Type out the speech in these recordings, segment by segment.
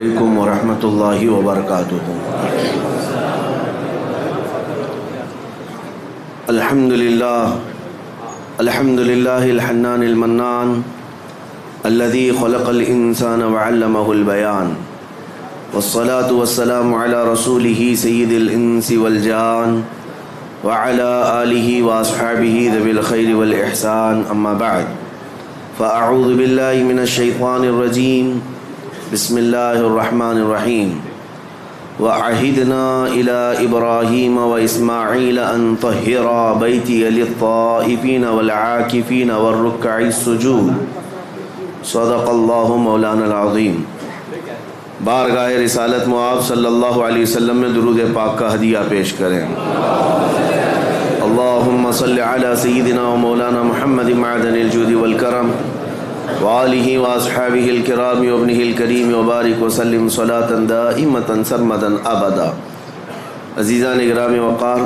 علیکم ورحمۃ اللہ وبرکاتہ۔ الحمد للہ الحنان المنان الذي خلق الانسان وعلمه البيان والصلاة والسلام على رسوله سید الانس والجان وعلى آلہ واصحابہ ذوی الخیر والاحسان، اما بعد فاعوذ باللہ من الشیطان الرجیم، بسم اللہ الرحمن الرحیم۔ وعہدنا الی ابراہیم واسماعیل ان طہرا بیتی للطائفین والعاکفین والرکع السجود، صدق اللہ مولانا العظیم۔ بارگاہ رسالت مآب صلی اللہ علیہ وسلم میں درود پاک کا ہدیہ پیش کریں۔ اللہم صلی علی سیدنا و مولانا محمد معدن الجود والکرم وآلہ واصحابہ الکرام وابنہ الکریم وبارک وسلم صلاة دائمتا سرمدا ابدا۔ عزیزان اکرام وقار،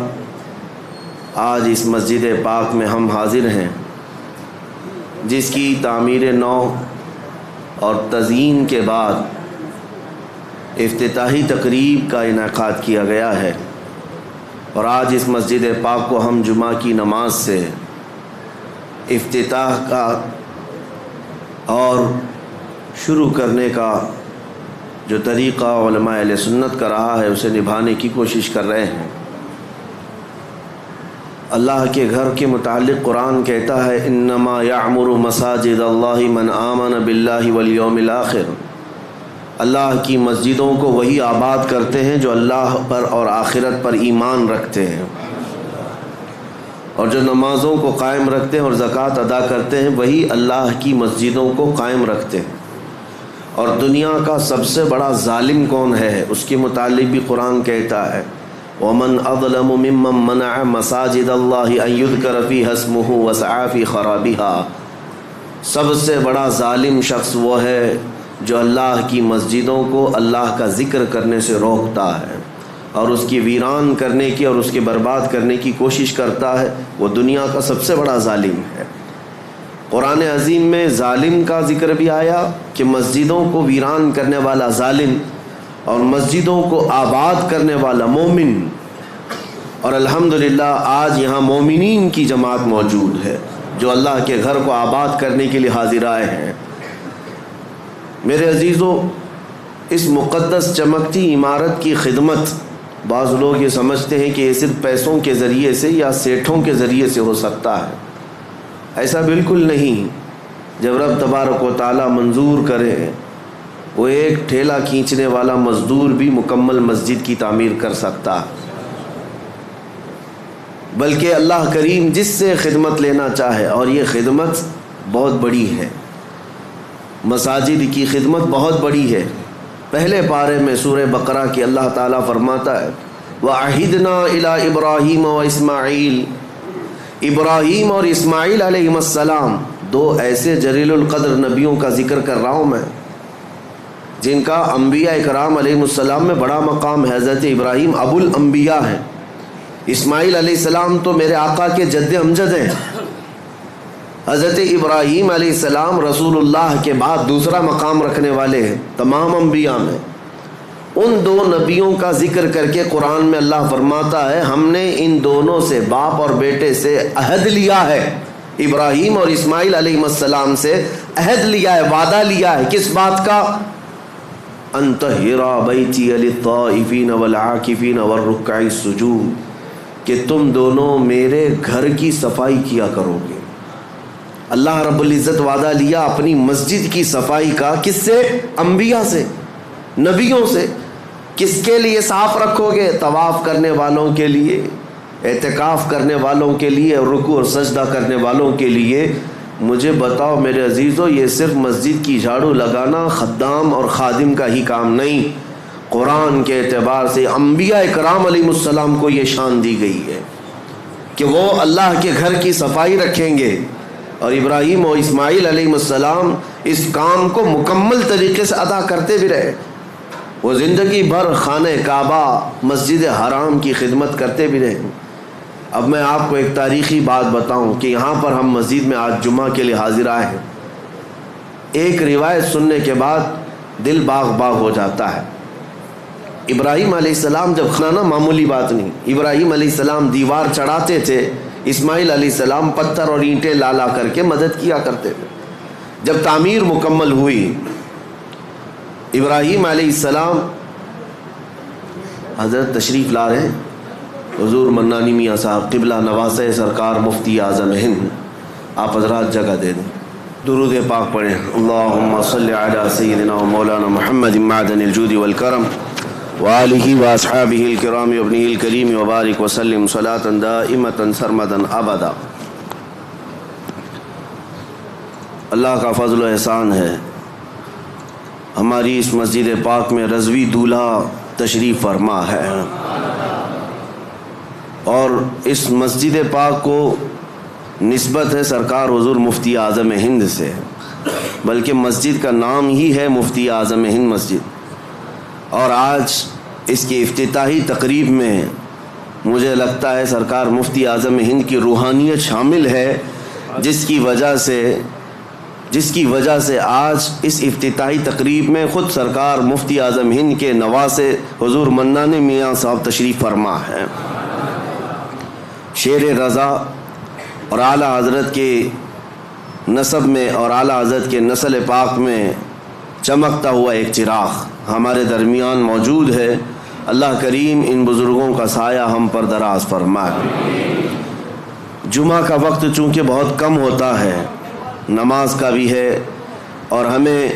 آج اس مسجد پاک میں ہم حاضر ہیں جس کی تعمیر نو اور تزئین کے بعد افتتاحی تقریب کا انعقاد کیا گیا ہے، اور آج اس مسجد پاک کو ہم جمعہ کی نماز سے افتتاح کا اور شروع کرنے کا جو طریقہ علماء اہل سنت کا رہا ہے اسے نبھانے کی کوشش کر رہے ہیں۔ اللہ کے گھر کے متعلق قرآن کہتا ہے انما یعمر مساجد اللہ من آمن باللہ والیوم الآخر۔ اللہ کی مسجدوں کو وہی آباد کرتے ہیں جو اللہ پر اور آخرت پر ایمان رکھتے ہیں، اور جو نمازوں کو قائم رکھتے ہیں اور زکوٰۃ ادا کرتے ہیں وہی اللہ کی مسجدوں کو قائم رکھتے ہیں۔ اور دنیا کا سب سے بڑا ظالم کون ہے اس کے متعلق بھی قرآن کہتا ہے وَمَنْ أَظْلَمُ مِمَّنْ مَنَعَ مَسَاجِدَ اللَّهِ أَنْ يُذْكَرَ فِيهَا اسْمُهُ وَسَعَىٰ فِي خَرَابِهَا۔ سب سے بڑا ظالم شخص وہ ہے جو اللہ کی مسجدوں کو اللہ کا ذکر کرنے سے روکتا ہے اور اس کی ویران کرنے کی اور اس کے برباد کرنے کی کوشش کرتا ہے، وہ دنیا کا سب سے بڑا ظالم ہے۔ قرآن عظیم میں ظالم کا ذکر بھی آیا کہ مسجدوں کو ویران کرنے والا ظالم اور مسجدوں کو آباد کرنے والا مومن، اور الحمدللہ آج یہاں مومنین کی جماعت موجود ہے جو اللہ کے گھر کو آباد کرنے کے لیے حاضر آئے ہیں۔ میرے عزیزو، اس مقدس چمکتی عمارت کی خدمت بعض لوگ یہ سمجھتے ہیں کہ یہ صرف پیسوں کے ذریعے سے یا سیٹھوں کے ذریعے سے ہو سکتا ہے۔ ایسا بالکل نہیں۔ جب رب تبارک و تعالیٰ منظور کرے، وہ ایک ٹھیلا کھینچنے والا مزدور بھی مکمل مسجد کی تعمیر کر سکتا ہے، بلکہ اللہ کریم جس سے خدمت لینا چاہے، اور یہ خدمت بہت بڑی ہے، مساجد کی خدمت بہت بڑی ہے۔ پہلے پارے میں سورہ بقرہ کی اللہ تعالیٰ فرماتا ہے وَعَہِدْنَا إِلَىٰ إِبْرَاهِيمَ وَإِسْمَاعِيلَ۔ ابراہیم اور اسماعیل علیہ السلام دو ایسے جلیل القدر نبیوں کا ذکر کر رہا ہوں میں جن کا انبیاء اکرام علیہ السلام میں بڑا مقام ہے۔ حضرت ابراہیم ابو الانبیاء ہیں، اسماعیل علیہ السلام تو میرے آقا کے جد امجد ہیں۔ حضرت ابراہیم علیہ السلام رسول اللہ کے بعد دوسرا مقام رکھنے والے ہیں تمام انبیاء میں۔ ان دو نبیوں کا ذکر کر کے قرآن میں اللہ فرماتا ہے ہم نے ان دونوں سے، باپ اور بیٹے سے عہد لیا ہے، ابراہیم اور اسماعیل علیہ السلام سے عہد لیا ہے، وعدہ لیا ہے۔ کس بات کا؟ ان طہرا بیتی للطائفین والعاکفین والرکع السجود، کہ تم دونوں میرے گھر کی صفائی کیا کرو گے۔ اللہ رب العزت وعدہ لیا اپنی مسجد کی صفائی کا، کس سے؟ انبیاء سے، نبیوں سے۔ کس کے لیے صاف رکھو گے؟ طواف کرنے والوں کے لیے، اعتکاف کرنے والوں کے لیے، اور رکوع اور سجدہ کرنے والوں کے لیے۔ مجھے بتاؤ میرے عزیزو، یہ صرف مسجد کی جھاڑو لگانا خدام اور خادم کا ہی کام نہیں، قرآن کے اعتبار سے انبیاء اکرام علیہ السلام کو یہ شان دی گئی ہے کہ وہ اللہ کے گھر کی صفائی رکھیں گے، اور ابراہیم و اسماعیل علیہ السلام اس کام کو مکمل طریقے سے ادا کرتے بھی رہے۔ وہ زندگی بھر خانہ کعبہ، مسجد حرام کی خدمت کرتے بھی رہے۔ اب میں آپ کو ایک تاریخی بات بتاؤں کہ یہاں پر ہم مسجد میں آج جمعہ کے لیے حاضر آئے ہیں۔ ایک روایت سننے کے بعد دل باغ باغ ہو جاتا ہے۔ ابراہیم علیہ السلام جب کھانا معمولی بات نہیں، ابراہیم علیہ السلام دیوار چڑھاتے تھے، اسماعیل علیہ السلام پتھر اور اینٹیں لا لا کر کے مدد کیا کرتے تھے۔ جب تعمیر مکمل ہوئی، ابراہیم علیہ السلام، حضرت تشریف لا رہے ہیں حضور منانی میاں صاحب قبلہ نواز سرکار مفتی اعظم ہند، آپ حضرات جگہ دے دیں، درود پاک پڑھیں۔ اللہم صلی علی سیدنا و مولانا محمد معدن الجود والکرم وآلہ واصحابہ الکرام وابنہ الکریم وبارک وسلم صلاۃ دائمۃ سرمدا ابدا۔ اللہ کا فضل و احسان ہے، ہماری اس مسجد پاک میں رضوی دولہا تشریف فرما ہے، اور اس مسجد پاک کو نسبت ہے سرکار حضور مفتی اعظم ہند سے، بلکہ مسجد کا نام ہی ہے مفتی اعظم ہند مسجد۔ اور آج اس کی افتتاحی تقریب میں مجھے لگتا ہے سرکار مفتی اعظم ہند کی روحانیت شامل ہے، جس کی وجہ سے آج اس افتتاحی تقریب میں خود سرکار مفتی اعظم ہند کے نواسے حضور منانی میاں صاحب تشریف فرما ہے۔ شیر رضا اور اعلیٰ حضرت کے نسب میں اور اعلیٰ حضرت کے نسل پاک میں چمکتا ہوا ایک چراغ ہمارے درمیان موجود ہے۔ اللہ کریم ان بزرگوں کا سایہ ہم پر دراز فرمائے۔ جمعہ کا وقت چونکہ بہت کم ہوتا ہے، نماز کا بھی ہے، اور ہمیں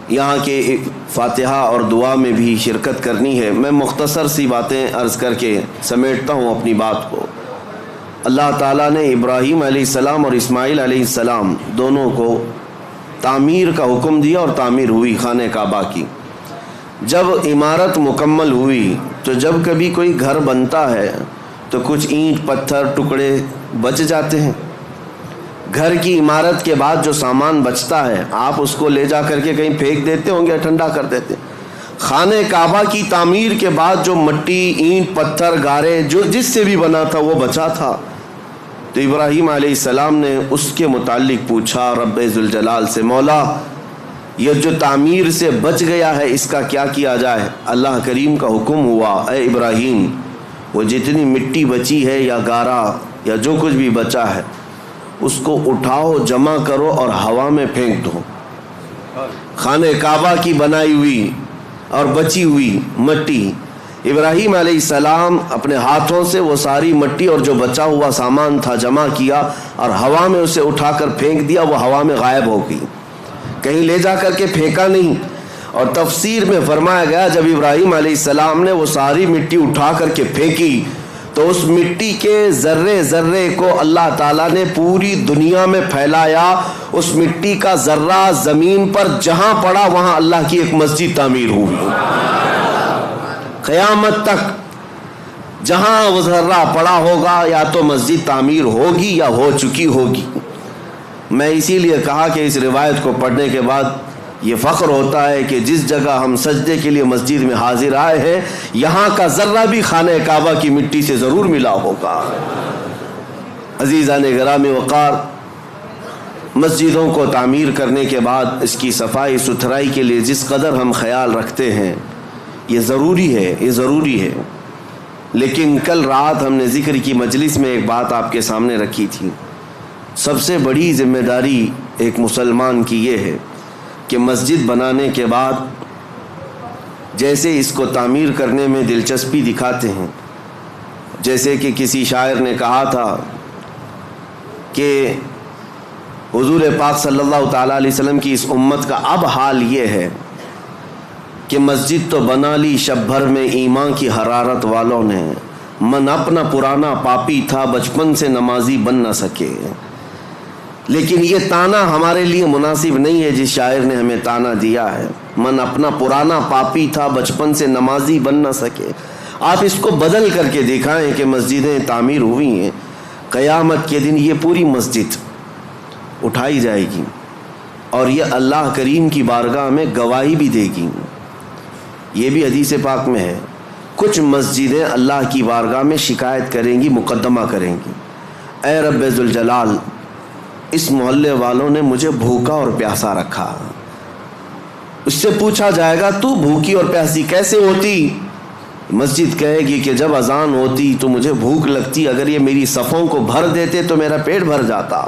یہاں کے فاتحہ اور دعا میں بھی شرکت کرنی ہے۔ میں مختصر سی باتیں عرض کر کے سمیٹتا ہوں اپنی بات کو۔ اللہ تعالیٰ نے ابراہیم علیہ السلام اور اسماعیل علیہ السلام دونوں کو تعمیر کا حکم دیا، اور تعمیر ہوئی خانہ کعبہ کی۔ جب عمارت مکمل ہوئی تو جب کبھی کوئی گھر بنتا ہے تو کچھ اینٹ پتھر ٹکڑے بچ جاتے ہیں۔ گھر کی عمارت کے بعد جو سامان بچتا ہے آپ اس کو لے جا کر کے کہیں پھینک دیتے ہوں گے، ٹھنڈا کر دیتے۔ خانہ کعبہ کی تعمیر کے بعد جو مٹی، اینٹ، پتھر، گارے جو جس سے بھی بنا تھا وہ بچا تھا، تو ابراہیم علیہ السلام نے اس کے متعلق پوچھا رب ذوالجلال سے، مولا یہ جو تعمیر سے بچ گیا ہے اس کا کیا کیا جائے؟ اللہ کریم کا حکم ہوا، اے ابراہیم وہ جتنی مٹی بچی ہے یا گارا یا جو کچھ بھی بچا ہے اس کو اٹھاؤ، جمع کرو اور ہوا میں پھینک دو۔ خانہ کعبہ کی بنائی ہوئی اور بچی ہوئی مٹی، ابراہیم علیہ السلام اپنے ہاتھوں سے وہ ساری مٹی اور جو بچا ہوا سامان تھا جمع کیا اور ہوا میں اسے اٹھا کر پھینک دیا، وہ ہوا میں غائب ہو گئی، کہیں لے جا کر کے پھینکا نہیں۔ اور تفسیر میں فرمایا گیا جب ابراہیم علیہ السلام نے وہ ساری مٹی اٹھا کر کے پھینکی تو اس مٹی کے ذرے ذرے کو اللہ تعالیٰ نے پوری دنیا میں پھیلایا۔ اس مٹی کا ذرہ زمین پر جہاں پڑا وہاں اللہ کی ایک مسجد تعمیر ہوئی۔ قیامت تک جہاں وہ ذرہ پڑا ہوگا یا تو مسجد تعمیر ہوگی یا ہو چکی ہوگی۔ میں اسی لیے کہا کہ اس روایت کو پڑھنے کے بعد یہ فخر ہوتا ہے کہ جس جگہ ہم سجدے کے لیے مسجد میں حاضر آئے ہیں یہاں کا ذرہ بھی خانہ کعبہ کی مٹی سے ضرور ملا ہوگا۔ عزیزان گرامی وقار، مسجدوں کو تعمیر کرنے کے بعد اس کی صفائی ستھرائی کے لیے جس قدر ہم خیال رکھتے ہیں یہ ضروری ہے، لیکن کل رات ہم نے ذکر کی مجلس میں ایک بات آپ کے سامنے رکھی تھی۔ سب سے بڑی ذمہ داری ایک مسلمان کی یہ ہے کہ مسجد بنانے کے بعد جیسے اس کو تعمیر کرنے میں دلچسپی دکھاتے ہیں، جیسے کہ کسی شاعر نے کہا تھا کہ حضور پاک صلی اللہ تعالیٰ علیہ وسلم کی اس امت کا اب حال یہ ہے کہ مسجد تو بنا لی شب بھر میں ایمان کی حرارت والوں نے، من اپنا پرانا پاپی تھا بچپن سے نمازی بن نہ سکے۔ لیکن یہ تانا ہمارے لیے مناسب نہیں ہے جس شاعر نے ہمیں تانا دیا ہے، من اپنا پرانا پاپی تھا بچپن سے نمازی بن نہ سکے۔ آپ اس کو بدل کر کے دکھائیں کہ مسجدیں تعمیر ہوئی ہیں، قیامت کے دن یہ پوری مسجد اٹھائی جائے گی اور یہ اللہ کریم کی بارگاہ میں گواہی بھی دے گی۔ یہ بھی حدیث پاک میں ہے، کچھ مسجدیں اللہ کی بارگاہ میں شکایت کریں گی، مقدمہ کریں گی، اے رب ذوالجلال اس محلے والوں نے مجھے بھوکا اور پیاسا رکھا، اس سے پوچھا جائے گا تو بھوکی اور پیاسی کیسے ہوتی؟ مسجد کہے گی کہ جب اذان ہوتی تو مجھے بھوک لگتی، اگر یہ میری صفوں کو بھر دیتے تو میرا پیٹ بھر جاتا،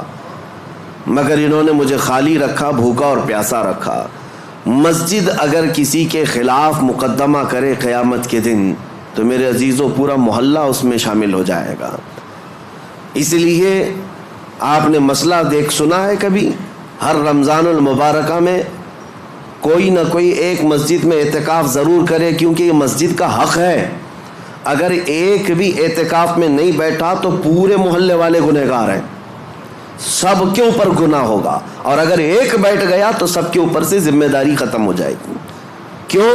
مگر انہوں نے مجھے خالی رکھا، بھوکا اور پیاسا رکھا۔ مسجد اگر کسی کے خلاف مقدمہ کرے قیامت کے دن تو میرے عزیزوں پورا محلہ اس میں شامل ہو جائے گا۔ اس لیے آپ نے مسئلہ سنا ہے کبھی؟ ہر رمضان المبارکہ میں کوئی نہ کوئی ایک مسجد میں اعتکاف ضرور کرے، کیونکہ یہ مسجد کا حق ہے۔ اگر ایک بھی اعتکاف میں نہیں بیٹھا تو پورے محلے والے گنہگار ہیں، سب کے اوپر گناہ ہوگا، اور اگر ایک بیٹھ گیا تو سب کے اوپر سے ذمہ داری ختم ہو جائے گی۔ کیوں؟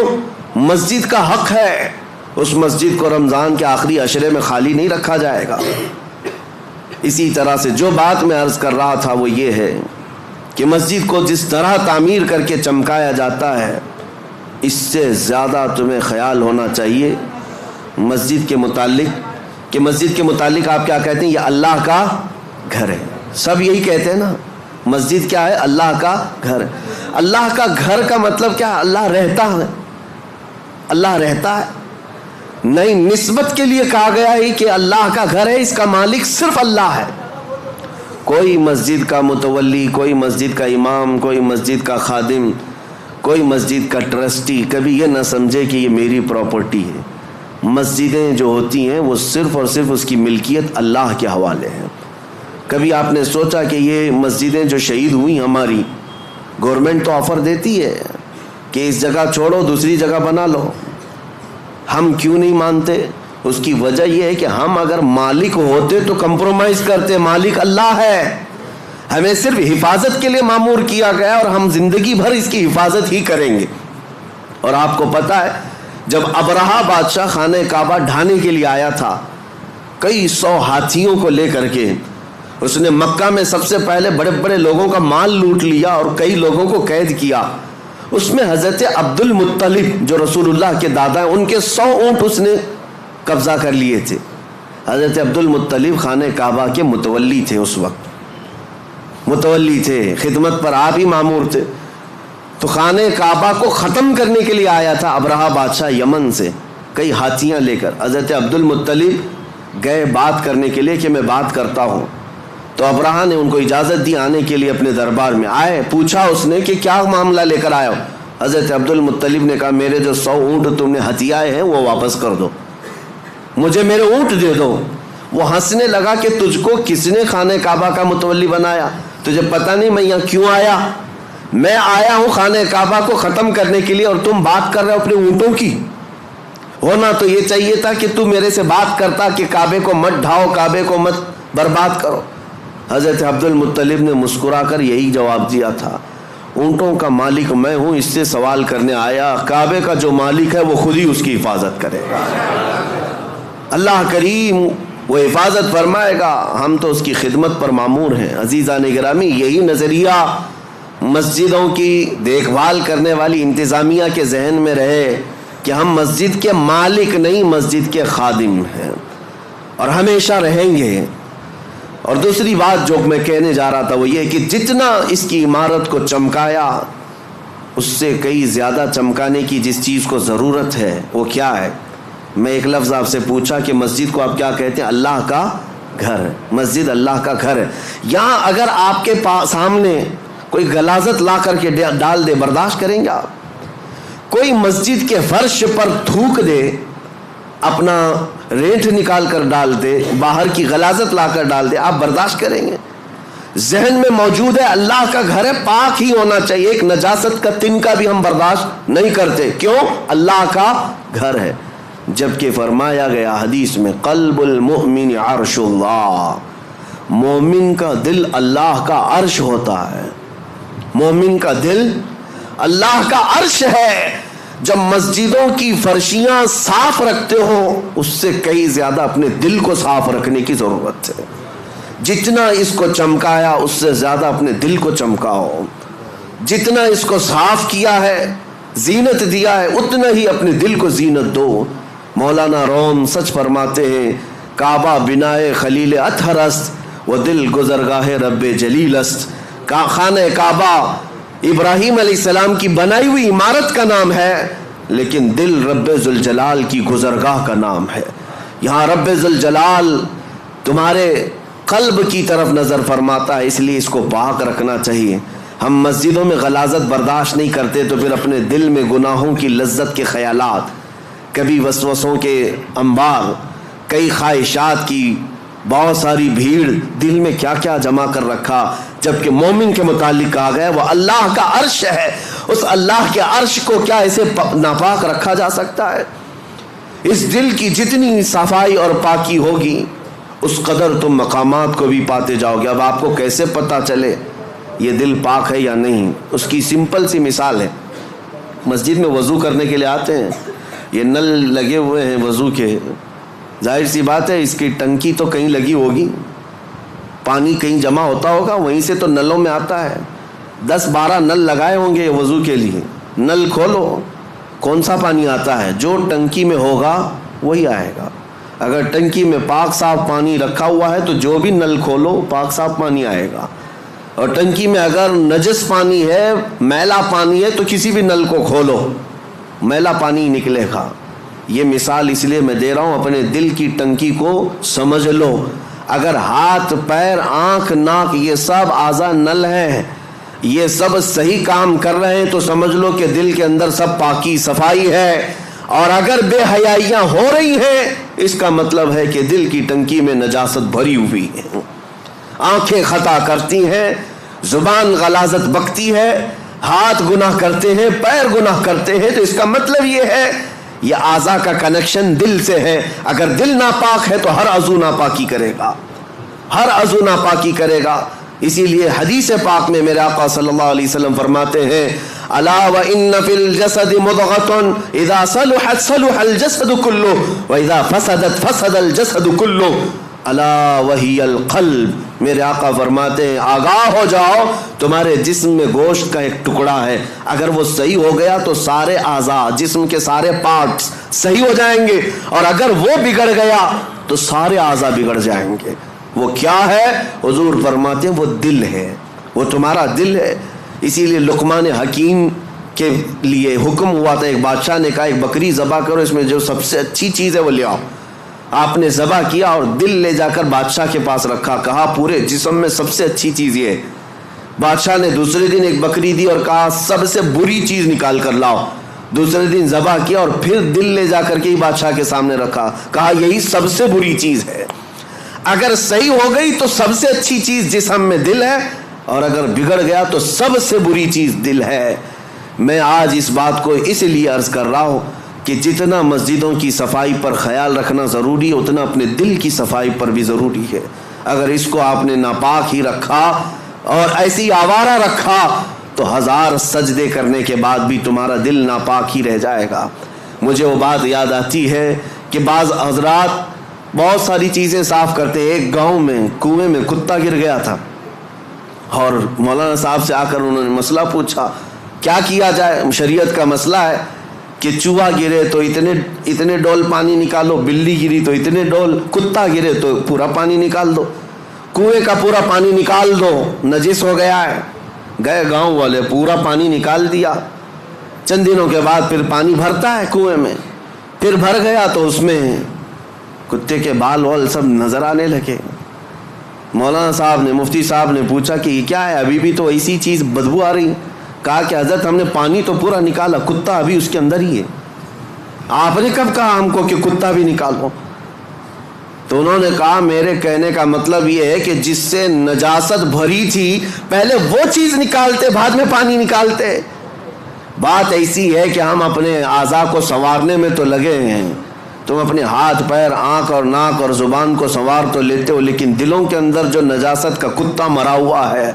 مسجد کا حق ہے، اس مسجد کو رمضان کے آخری عشرے میں خالی نہیں رکھا جائے گا۔ اسی طرح سے جو بات میں عرض کر رہا تھا وہ یہ ہے کہ مسجد کو جس طرح تعمیر کر کے چمکایا جاتا ہے، اس سے زیادہ تمہیں خیال ہونا چاہیے مسجد کے متعلق، کہ مسجد کے متعلق آپ کیا کہتے ہیں؟ یہ اللہ کا گھر ہے۔ سب یہی کہتے ہیں نا، مسجد کیا ہے؟ اللہ کا گھر۔ اللہ کا گھر کا مطلب کیا ہے؟ اللہ رہتا ہے، اللہ رہتا ہے نہیں، نسبت کے لیے کہا گیا ہے کہ اللہ کا گھر ہے، اس کا مالک صرف اللہ ہے۔ کوئی مسجد کا متولی، کوئی مسجد کا امام، کوئی مسجد کا خادم، کوئی مسجد کا ٹرسٹی کبھی یہ نہ سمجھے کہ یہ میری پراپرٹی ہے۔ مسجدیں جو ہوتی ہیں وہ صرف اور صرف اس کی ملکیت اللہ کے حوالے ہیں۔ کبھی آپ نے سوچا کہ یہ مسجدیں جو شہید ہوئی ہماری، گورنمنٹ تو آفر دیتی ہے کہ اس جگہ چھوڑو دوسری جگہ بنا لو، ہم کیوں نہیں مانتے؟ اس کی وجہ یہ ہے کہ ہم اگر مالک ہوتے تو کمپرومائز کرتے، مالک اللہ ہے، ہمیں صرف حفاظت کے لیے مامور کیا گیا اور ہم زندگی بھر اس کی حفاظت ہی کریں گے۔ اور آپ کو پتہ ہے جب ابرہہ بادشاہ خانہ کعبہ ڈھانے کے لیے آیا تھا، کئی 100 ہاتھیوں کو لے کر کے اس نے مکہ میں سب سے پہلے بڑے بڑے لوگوں کا مال لوٹ لیا اور کئی لوگوں کو قید کیا۔ اس میں حضرت عبد المطلب جو رسول اللہ کے دادا ہیں، ان کے 100 اونٹ اس نے قبضہ کر لیے تھے۔ حضرت عبد المطلب خانہ کعبہ کے متولی تھے، اس وقت متولی تھے، خدمت پر آپ ہی مامور تھے۔ تو خانہ کعبہ کو ختم کرنے کے لیے آیا تھا ابرہہ بادشاہ یمن سے کئی ہاتھیاں لے کر۔ حضرت عبد المطلب گئے بات کرنے کے لیے کہ میں بات کرتا ہوں، تو ابرہہ نے ان کو اجازت دی آنے کے لیے اپنے دربار میں۔ آئے، پوچھا اس نے کہ کیا معاملہ لے کر آئے ہو؟ حضرت عبد المطلب نے کہا میرے جو 100 اونٹ تم نے ہتھیائے ہیں وہ واپس کر دو، مجھے میرے اونٹ دے دو۔ وہ ہنسنے لگا کہ تجھ کو کس نے خانہ کعبہ کا متولی بنایا؟ تجھے پتہ نہیں میں یہاں کیوں آیا؟ میں آیا ہوں خانہ کعبہ کو ختم کرنے کے لیے اور تم بات کر رہے ہو اپنے اونٹوں کی۔ ہونا تو یہ چاہیے تھا کہ تم میرے سے بات کرتا کہ کعبے کو مت ڈھاؤ، کعبے کو مت برباد کرو۔ حضرت عبد المطلب نے مسکرا کر یہی جواب دیا تھا، اونٹوں کا مالک میں ہوں، اس سے سوال کرنے آیا، کعبے کا جو مالک ہے وہ خود ہی اس کی حفاظت کرے گا۔ اللہ کریم وہ حفاظت فرمائے گا، ہم تو اس کی خدمت پر مامور ہیں۔ عزیزان گرامی، یہی نظریہ مسجدوں کی دیکھ بھال کرنے والی انتظامیہ کے ذہن میں رہے کہ ہم مسجد کے مالک نہیں، مسجد کے خادم ہیں اور ہمیشہ رہیں گے۔ اور دوسری بات جو میں کہنے جا رہا تھا وہ یہ کہ جتنا اس کی عمارت کو چمکایا، اس سے کئی زیادہ چمکانے کی جس چیز کو ضرورت ہے وہ کیا ہے؟ میں ایک لفظ آپ سے پوچھا کہ مسجد کو آپ کیا کہتے ہیں؟ اللہ کا گھر۔ مسجد اللہ کا گھر ہے۔ یہاں اگر آپ کے سامنے کوئی غلاظت لا کر کے ڈال دے، برداشت کریں گے آپ؟ کوئی مسجد کے فرش پر تھوک دے، اپنا رینٹ نکال کر ڈال دے، باہر کی غلاظت لا کر ڈال دے، آپ برداشت کریں گے؟ ذہن میں موجود ہے اللہ کا گھر ہے، پاک ہی ہونا چاہیے، ایک نجاست کا تنکا بھی ہم برداشت نہیں کرتے۔ کیوں؟ اللہ کا گھر ہے۔ جبکہ فرمایا گیا حدیث میں، قلب المؤمن عرش اللہ، مومن کا دل اللہ کا عرش ہوتا ہے۔ مومن کا دل اللہ کا عرش ہے۔ جب مسجدوں کی فرشیاں صاف رکھتے ہو، اس سے کئی زیادہ اپنے دل کو صاف رکھنے کی ضرورت ہے۔ جتنا اس کو چمکایا اس سے زیادہ اپنے دل کو چمکاؤ، جتنا اس کو صاف کیا ہے، زینت دیا ہے، اتنا ہی اپنے دل کو زینت دو۔ مولانا روم سچ فرماتے ہیں، کعبہ بنائے خلیل اطہر است و دل گزرگاہ رب جلیل است۔ خانہ کعبہ ابراہیم علیہ السلام کی بنائی ہوئی عمارت کا نام ہے، لیکن دل رب ذوالجلال کی گزرگاہ کا نام ہے۔ یہاں رب ذوالجلال تمہارے قلب کی طرف نظر فرماتا ہے، اس لیے اس کو پاک رکھنا چاہیے۔ ہم مسجدوں میں غلاظت برداشت نہیں کرتے تو پھر اپنے دل میں گناہوں کی لذت کے خیالات، کبھی وسوسوں کے انبار، کئی خواہشات کی بہت ساری بھیڑ دل میں کیا کیا جمع کر رکھا، جبکہ مومن کے متعلق کہا گیا وہ اللہ کا عرش ہے، اس اللہ کے عرش کو کیا ایسے ناپاک رکھا جا سکتا ہے؟ اس دل کی جتنی صفائی اور پاکی ہوگی اس قدر تم مقامات کو بھی پاتے جاؤ گے۔ اب آپ کو کیسے پتہ چلے یہ دل پاک ہے یا نہیں؟ اس کی سمپل سی مثال ہے، مسجد میں وضو کرنے کے لیے آتے ہیں، یہ نل لگے ہوئے ہیں وضو کے، ظاہر سی بات ہے اس کی ٹنکی تو کہیں لگی ہوگی، پانی کہیں جمع ہوتا ہوگا، وہیں سے تو نلوں میں آتا ہے۔ 10-12 نل لگائے ہوں گے وضو کے لیے، نل کھولو کون سا پانی آتا ہے؟ جو ٹنکی میں ہوگا وہی آئے گا۔ اگر ٹنکی میں پاک صاف پانی رکھا ہوا ہے تو جو بھی نل کھولو پاک صاف پانی آئے گا، اور ٹنکی میں اگر نجس پانی ہے، میلا پانی ہے، تو کسی بھی نل کو کھولو میلا پانی نکلے گا۔ یہ مثال اس لیے میں دے رہا ہوں، اپنے دل کی ٹنکی کو سمجھ لو۔ اگر ہاتھ، پیر، آنکھ، ناک یہ سب اعضاء نل ہیں، یہ سب صحیح کام کر رہے ہیں تو سمجھ لو کہ دل کے اندر سب پاکی صفائی ہے، اور اگر بے حیائیاں ہو رہی ہیں اس کا مطلب ہے کہ دل کی ٹنکی میں نجاست بھری ہوئی ہے۔ آنکھیں خطا کرتی ہیں، زبان غلاظت بکتی ہے، ہاتھ گناہ کرتے ہیں، پیر گناہ کرتے ہیں، تو اس کا مطلب یہ ہے یہ اعضاء کا کنیکشن دل سے ہے۔ اگر دل ناپاک ہے تو ہر عضو ناپاکی کرے گا، ہر عضو ناپاکی کرے گا۔ اسی لیے حدیث پاک میں میرے آقا صلی اللہ علیہ وسلم فرماتے ہیں الا وان فی الجسد مضغۃ اذا صلحت صلح الجسد كله واذا فسدت فسد الجسد كله الا وهي القلب۔ میرے آقا فرماتے ہیں آگاہ ہو جاؤ، تمہارے جسم میں گوشت کا ایک ٹکڑا ہے، اگر وہ صحیح ہو گیا تو سارے اعضاء، جسم کے سارے پارٹس صحیح ہو جائیں گے، اور اگر وہ بگڑ گیا تو سارے اعضاء بگڑ جائیں گے۔ وہ کیا ہے؟ حضور فرماتے ہیں وہ دل ہے، وہ تمہارا دل ہے۔ اسی لیے لقمان حکیم کے لیے حکم ہوا تھا، ایک بادشاہ نے کہا ایک بکری ذبح کرو، اس میں جو سب سے اچھی چیز ہے وہ لے آؤ۔ آپ نے ذبح کیا اور دل لے جا کر بادشاہ کے پاس رکھا، کہا پورے جسم میں سب سے اچھی چیز یہ ہے۔ بادشاہ نے دوسرے دن ایک بکری دی اور کہا سب سے بری چیز نکال کر لاؤ۔ دوسرے دن ذبح کیا اور پھر دل لے جا کر کے ہی بادشاہ کے سامنے رکھا، کہا یہی سب سے بری چیز ہے۔ اگر صحیح ہو گئی تو سب سے اچھی چیز جسم میں دل ہے، اور اگر بگڑ گیا تو سب سے بری چیز دل ہے۔ میں آج اس بات کو اس لیے عرض کر رہا ہوں کہ جتنا مسجدوں کی صفائی پر خیال رکھنا ضروری ہے اتنا اپنے دل کی صفائی پر بھی ضروری ہے۔ اگر اس کو آپ نے ناپاک ہی رکھا اور ایسی آوارہ رکھا تو 1000 سجدے کرنے کے بعد بھی تمہارا دل ناپاک ہی رہ جائے گا۔ مجھے وہ بات یاد آتی ہے کہ بعض حضرات بہت ساری چیزیں صاف کرتے۔ ایک گاؤں میں کنویں میں کتا گر گیا تھا، اور مولانا صاحب سے آ کر انہوں نے مسئلہ پوچھا کیا کیا جائے؟ شریعت کا مسئلہ ہے کہ چوہا گرے تو اتنے ڈول پانی نکالو، بلی گری تو اتنے ڈول، کتا گرے تو پورا پانی نکال دو، کنویں کا پورا پانی نکال دو، نجس ہو گیا ہے۔ گئے گاؤں والے، پورا پانی نکال دیا۔ چند دنوں کے بعد پھر پانی بھرتا ہے کنویں میں، پھر بھر گیا تو اس میں کتے کے بال وال سب نظر آنے لگے۔ مولانا صاحب نے، مفتی صاحب نے پوچھا کہ یہ کیا ہے؟ ابھی بھی تو ایسی چیز بدبو آ رہی۔ کہا کہ حضرت ہم نے پانی تو پورا نکالا، کتا ابھی اس کے اندر ہی ہے۔ آپ نے کب کہا ہم کو کہ کتا بھی نکالو؟ تو انہوں نے کہا میرے کہنے کا مطلب یہ ہے کہ جس سے نجاست بھری تھی پہلے وہ چیز نکالتے، بعد میں پانی نکالتے۔ بات ایسی ہے کہ ہم اپنے اعضاء کو سنوارنے میں تو لگے ہیں، تم اپنے ہاتھ، پیر، آنکھ اور ناک اور زبان کو سنوار تو لیتے ہو، لیکن دلوں کے اندر جو نجاست کا کتا مرا ہوا ہے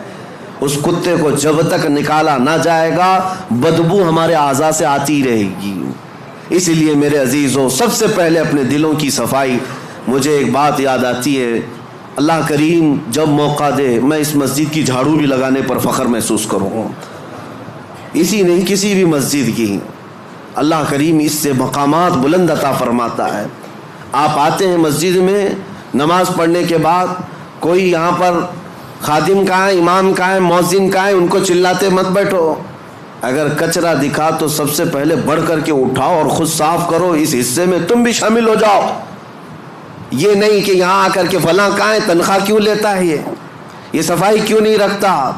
اس کتے کو جب تک نکالا نہ جائے گا بدبو ہمارے اعضاء سے آتی رہے گی۔ اس لیے میرے عزیزوں سب سے پہلے اپنے دلوں کی صفائی۔ مجھے ایک بات یاد آتی ہے، اللہ کریم جب موقع دے میں اس مسجد کی جھاڑو بھی لگانے پر فخر محسوس کروں، اسی نہیں کسی بھی مسجد کی۔ اللہ کریم اس سے مقامات بلند عطا فرماتا ہے۔ آپ آتے ہیں مسجد میں نماز پڑھنے کے بعد، کوئی یہاں پر خادم کہاں ہے، امام کہاں ہے، مؤذن کہاں ہے، ان کو چلاتے مت بیٹھو. اگر کچرا دکھا تو سب سے پہلے بڑھ کر کے اٹھاؤ اور خود صاف کرو، اس حصے میں تم بھی شامل ہو جاؤ. یہ نہیں کہ یہاں آ کر کے فلاں کہاں ہے، تنخواہ کیوں لیتا ہے، یہ صفائی کیوں نہیں رکھتا.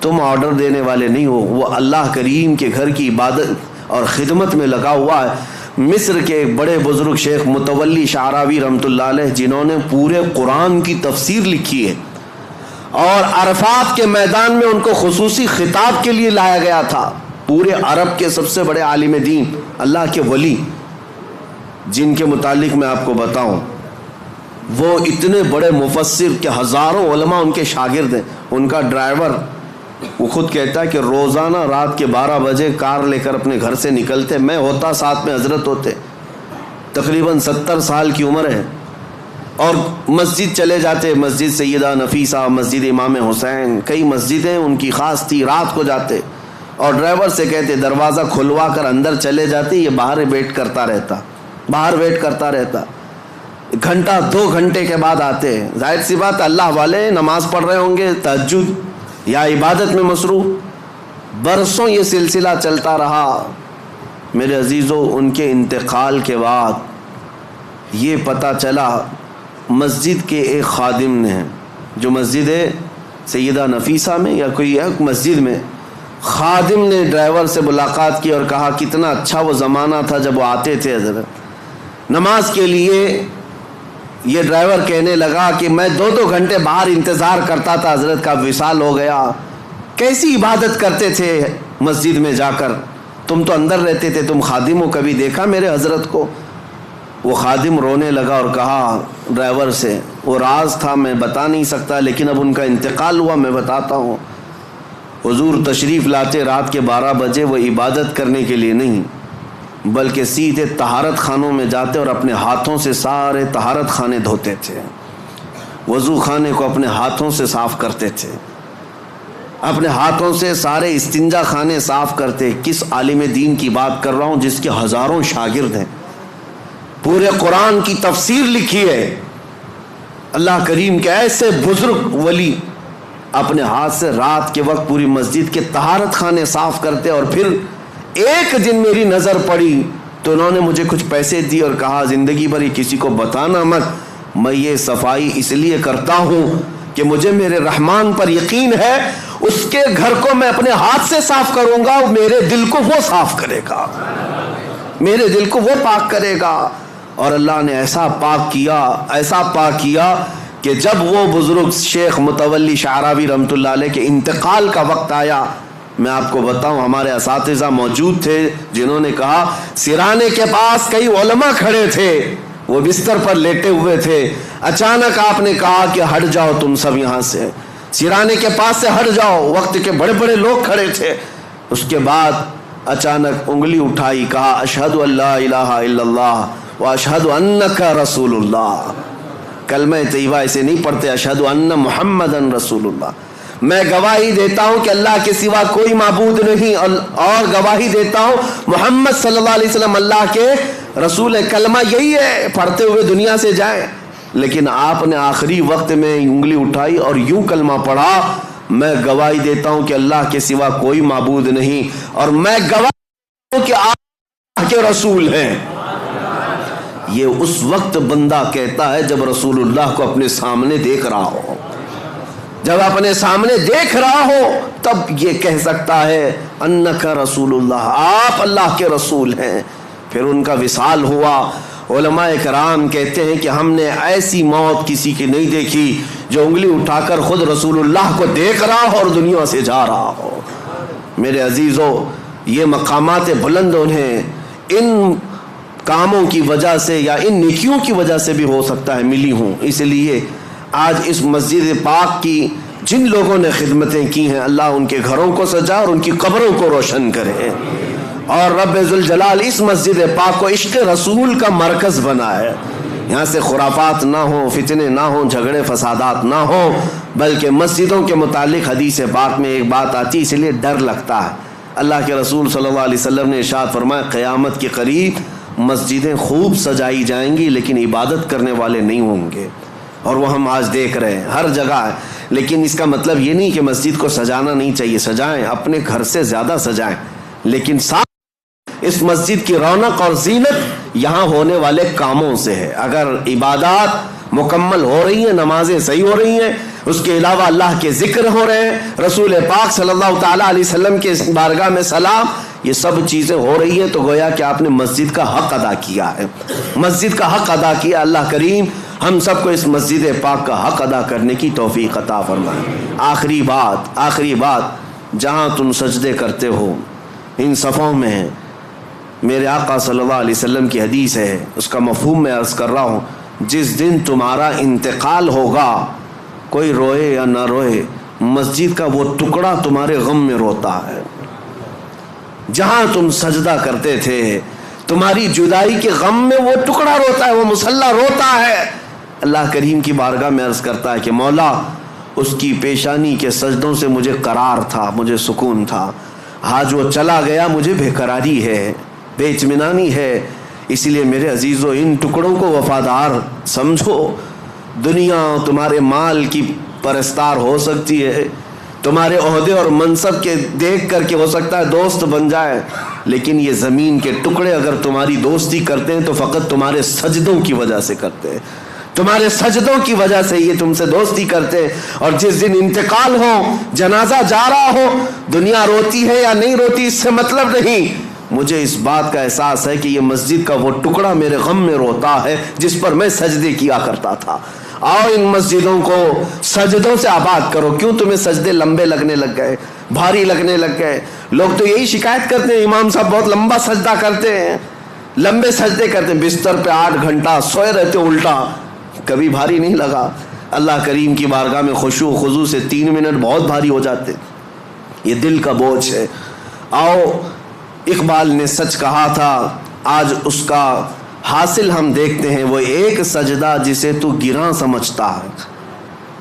تم آرڈر دینے والے نہیں ہو، وہ اللہ کریم کے گھر کی عبادت اور خدمت میں لگا ہوا ہے. مصر کے ایک بڑے بزرگ شیخ متولی شعراوی رحمۃ اللہ علیہ، جنہوں نے پورے قرآن کی تفسیر لکھی ہے اور عرفات کے میدان میں ان کو خصوصی خطاب کے لیے لایا گیا تھا. پورے عرب کے سب سے بڑے عالم دین، اللہ کے ولی، جن کے متعلق میں آپ کو بتاؤں، وہ اتنے بڑے مفسر کہ ہزاروں علماء ان کے شاگرد ہیں. ان کا ڈرائیور وہ خود کہتا ہے کہ روزانہ رات کے 12 بجے کار لے کر اپنے گھر سے نکلتے، میں ہوتا ساتھ میں حضرت ہوتے، تقریباً 70 سال کی عمر ہے، اور مسجد چلے جاتے، مسجد سیدہ نفیسہ، مسجد امام حسین، کئی مسجدیں ان کی خاص تھی. رات کو جاتے اور ڈرائیور سے کہتے دروازہ کھلوا کر اندر چلے جاتے، یہ باہر ویٹ کرتا رہتا. گھنٹہ 2 گھنٹے کے بعد آتے. ظاہر سی بات اللہ والے نماز پڑھ رہے ہوں گے، تہجد یا عبادت میں مصروف. برسوں یہ سلسلہ چلتا رہا. میرے عزیزو، ان کے انتقال کے بعد یہ پتہ چلا مسجد کے ایک خادم نے، جو مسجد ہے سیدہ نفیسہ میں یا کوئی ایک مسجد میں، خادم نے ڈرائیور سے ملاقات کی اور کہا کتنا اچھا وہ زمانہ تھا جب وہ آتے تھے حضرت نماز کے لیے. یہ ڈرائیور کہنے لگا کہ میں 2 گھنٹے باہر انتظار کرتا تھا، حضرت کا وصال ہو گیا. کیسی عبادت کرتے تھے مسجد میں جا کر، تم تو اندر رہتے تھے، تم خادم ہو، کبھی دیکھا میرے حضرت کو؟ وہ خادم رونے لگا اور کہا ڈرائیور سے، وہ راز تھا میں بتا نہیں سکتا، لیکن اب ان کا انتقال ہوا، میں بتاتا ہوں. حضور تشریف لاتے رات کے 12 بجے، وہ عبادت کرنے کے لیے نہیں بلکہ سیدھے طہارت خانوں میں جاتے اور اپنے ہاتھوں سے سارے طہارت خانے دھوتے تھے، وضو خانے کو اپنے ہاتھوں سے صاف کرتے تھے، اپنے ہاتھوں سے سارے استنجا خانے صاف کرتے. کس عالم دین کی بات کر رہا ہوں جس کے ہزاروں شاگرد ہیں، پورے قرآن کی تفسیر لکھی ہے. اللہ کریم کے ایسے بزرگ ولی اپنے ہاتھ سے رات کے وقت پوری مسجد کے طہارت خانے صاف کرتے. اور پھر ایک دن میری نظر پڑی تو انہوں نے مجھے کچھ پیسے دی اور کہا زندگی بھر یہ کسی کو بتانا مت، میں یہ صفائی اس لیے کرتا ہوں کہ مجھے میرے رحمان پر یقین ہے، اس کے گھر کو میں اپنے ہاتھ سے صاف کروں گا، میرے دل کو وہ صاف کرے گا، میرے دل کو وہ پاک کرے گا. اور اللہ نے ایسا پاک کیا کہ جب وہ بزرگ شیخ متولی شعراوی رحمۃ اللہ علیہ کے انتقال کا وقت آیا، میں آپ کو بتاؤں ہمارے اساتذہ موجود تھے جنہوں نے کہا سرانے کے پاس کئی علماء کھڑے تھے، وہ بستر پر لیٹے ہوئے تھے. اچانک آپ نے کہا کہ ہٹ جاؤ تم سب یہاں سے، سرانے کے پاس سے ہٹ جاؤ. وقت کے بڑے بڑے لوگ کھڑے تھے. اس کے بعد اچانک انگلی اٹھائی، کہا اشہد ان لا الہ الا اللہ واشہد انک رسول اللہ. کلمہ طیبہ ایسے نہیں پڑھتے، اشہد ان محمدن رسول اللہ. میں گواہی دیتا ہوں کہ اللہ کے سوا کوئی معبود نہیں، اور گواہی دیتا ہوں محمد صلی اللہ علیہ وسلم اللہ کے رسول ہے. کلمہ یہی ہے، پڑھتے ہوئے دنیا سے جائیں. لیکن آپ نے آخری وقت میں انگلی اٹھائی اور یوں کلمہ پڑھا، میں گواہی دیتا ہوں کہ اللہ کے سوا کوئی معبود نہیں، اور میں گواہی دیتا ہوں کہ آپ اللہ کے رسول ہیں. یہ اس وقت بندہ کہتا ہے جب رسول اللہ کو اپنے سامنے دیکھ رہا ہو. جب اپنے سامنے دیکھ رہا ہو تب یہ کہہ سکتا ہے انک رسول اللہ، آپ اللہ کے رسول ہیں. پھر ان کا وصال ہوا. علماء کرام کہتے ہیں کہ ہم نے ایسی موت کسی کی نہیں دیکھی جو انگلی اٹھا کر خود رسول اللہ کو دیکھ رہا ہو اور دنیا سے جا رہا ہو. میرے عزیزو، یہ مقامات بلند انہیں ان کاموں کی وجہ سے یا ان نیکیوں کی وجہ سے بھی ہو سکتا ہے ملی ہوں. اس لیے آج اس مسجد پاک کی جن لوگوں نے خدمتیں کی ہیں، اللہ ان کے گھروں کو سجا اور ان کی قبروں کو روشن کرے، اور رب ذوالجلال اس مسجد پاک کو عشق رسول کا مرکز بنائے. یہاں سے خرافات نہ ہوں، فتنے نہ ہوں، جھگڑے فسادات نہ ہوں، بلکہ مسجدوں کے متعلق حدیث پاک میں ایک بات آتی، اس لیے ڈر لگتا ہے. اللہ کے رسول صلی اللہ علیہ وسلم نے ارشاد فرمایا قیامت کے قریب مسجدیں خوب سجائی جائیں گی لیکن عبادت کرنے والے نہیں ہوں گے. اور وہ ہم آج دیکھ رہے ہیں ہر جگہ ہے. لیکن اس کا مطلب یہ نہیں کہ مسجد کو سجانا نہیں چاہیے، سجائیں، اپنے گھر سے زیادہ سجائیں، لیکن ساتھ اس مسجد کی رونق اور زینت یہاں ہونے والے کاموں سے ہے۔ اگر عبادات مکمل ہو رہی ہیں، نمازیں صحیح ہو رہی ہیں، اس کے علاوہ اللہ کے ذکر ہو رہے ہیں، رسول پاک صلی اللہ تعالیٰ علیہ وسلم کے بارگاہ میں سلام، یہ سب چیزیں ہو رہی ہیں، تو گویا کہ آپ نے مسجد کا حق ادا کیا ہے، مسجد کا حق ادا کیا۔ اللہ کریم ہم سب کو اس مسجد پاک کا حق ادا کرنے کی توفیق عطا فرمائے۔ آخری بات، جہاں تم سجدے کرتے ہو ان صفوں میں ہے، میرے آقا صلی اللہ علیہ وسلم کی حدیث ہے، اس کا مفہوم میں عرض کر رہا ہوں، جس دن تمہارا انتقال ہوگا، کوئی روئے یا نہ روئے، مسجد کا وہ ٹکڑا تمہارے غم میں روتا ہے۔ جہاں تم سجدہ کرتے تھے، تمہاری جدائی کے غم میں وہ ٹکڑا روتا ہے، وہ مصلی روتا ہے۔ اللہ کریم کی بارگاہ میں عرض کرتا ہے کہ مولا، اس کی پیشانی کے سجدوں سے مجھے قرار تھا، مجھے سکون تھا، آج وہ چلا گیا، مجھے بے قراری ہے، بے اطمینانی ہے۔ اس لیے میرے عزیزو، ان ٹکڑوں کو وفادار سمجھو۔ دنیا تمہارے مال کی پرستار ہو سکتی ہے، تمہارے عہدے اور منصب کے دیکھ کر کے ہو سکتا ہے دوست بن جائے، لیکن یہ زمین کے ٹکڑے اگر تمہاری دوستی کرتے ہیں تو فقط تمہارے سجدوں کی وجہ سے کرتے ہیں، تمہارے سجدوں کی وجہ سے یہ تم سے دوستی کرتے ہیں۔ اور جس دن انتقال ہو، جنازہ جا رہا ہو، دنیا روتی ہے یا نہیں روتی اس سے مطلب نہیں، مجھے اس بات کا احساس ہے کہ یہ مسجد کا وہ ٹکڑا میرے غم میں روتا ہے جس پر میں سجدے کیا کرتا تھا۔ آؤ ان مسجدوں کو سجدوں سے آباد کرو۔ کیوں تمہیں سجدے لمبے لگنے لگ گئے، بھاری لگنے لگ گئے؟ لوگ تو یہی شکایت کرتے ہیں، امام صاحب بہت لمبا سجدہ کرتے ہیں، لمبے سجدے کرتے ہیں، بستر پہ 8 گھنٹہ سوئے رہتے الٹا، کبھی بھاری نہیں لگا؟ اللہ کریم کی بارگاہ میں خشوع و خضوع سے 3 منٹ بہت بھاری ہو جاتے، یہ دل کا بوجھ ہے۔ آؤ، اقبال نے سچ کہا تھا، آج اس کا حاصل ہم دیکھتے ہیں، وہ ایک سجدہ جسے تو گراں سمجھتا ہے،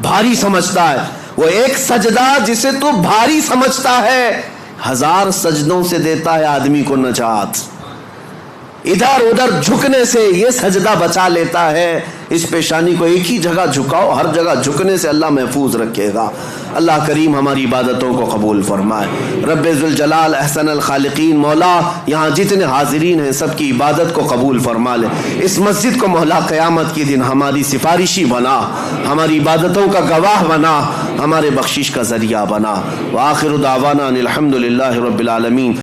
بھاری سمجھتا ہے، وہ ایک سجدہ جسے تو بھاری سمجھتا ہے، 1000 سجدوں سے دیتا ہے آدمی کو نجات۔ ادھر ادھر جھکنے سے یہ سجدہ بچا لیتا ہے۔ اس پیشانی کو ایک ہی جگہ جھکاؤ، ہر جگہ جھکنے سے اللہ محفوظ رکھے گا۔ اللہ کریم ہماری عبادتوں کو قبول فرمائے۔ رب ذوالجلال احسن الخالقین، مولا یہاں جتنے حاضرین ہیں سب کی عبادت کو قبول فرما لے۔ اس مسجد کو مولا قیامت کے دن ہماری سفارشی بنا، ہماری عبادتوں کا گواہ بنا، ہمارے بخشش کا ذریعہ بنا۔ وآخر دعوانا ان الحمد للہ رب العالمین۔